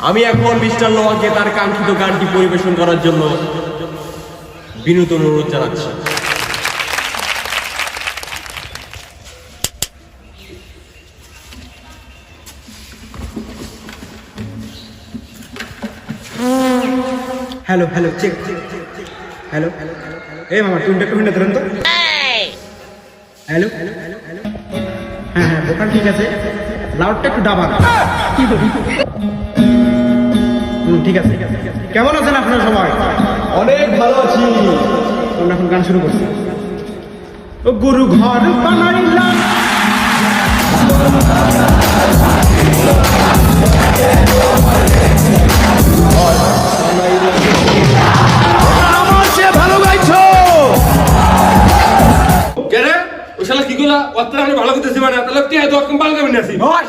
আমি এখন মিস্টার লোহাকে তার কাঙ্ক্ষিত গানটি পরিবেশন করার জন্য বিনীত অনুরোধ জানাচ্ছি। হ্যালো হ্যালো চেক হ্যালো এই মামা টুনটা একটু হিন্ডে ধরেন তো। হ্যালো হ্যাঁ হ্যাঁ ভোকাল ঠিক আছে, লাউডটা একটু দাবান। ঠিক আছে। কেমন আছেন আপনারা সবাই? অনেক ভালো আছি। আমরা এখন গান শুরু করছি। ও গুরু ঘর বানাইলাম